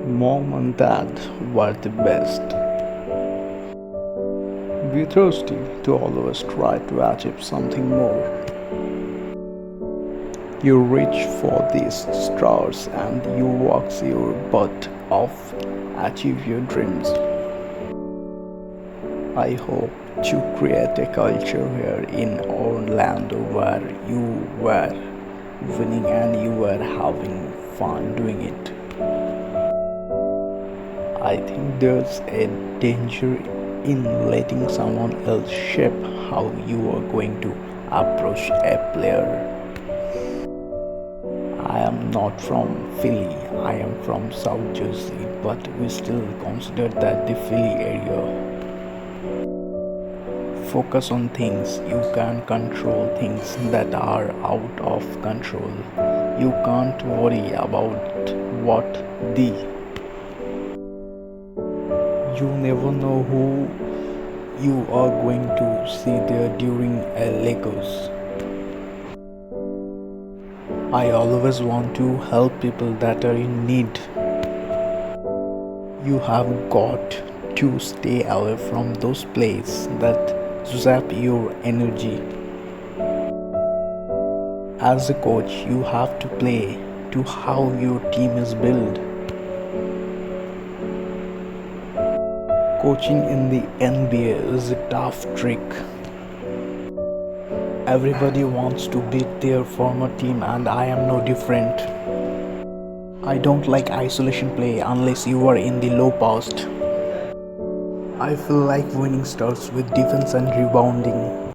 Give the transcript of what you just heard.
Mom and dad were the best. Be thirsty to always try to achieve something more. You reach for these stars and you work your butt off, achieve your dreams. I hope to create a culture here in Orlando where you were winning and you were having fun doing it. I think there's a danger in letting someone else shape how you are going to approach a player. I am not from Philly, I am from South Jersey, but we still consider that the Philly area. Focus on things you can control, things that are out of control. You can't worry about what the. You never know who you are going to see there during a Lakers. I always want to help people that are in need. You have got to stay away from those places that zap your energy. As a coach, you have to play to how your team is built. Coaching in the NBA is a tough trick. Everybody wants to beat their former team, and I am no different. I don't like isolation play unless you are in the low post. I feel like winning starts with defense and rebounding.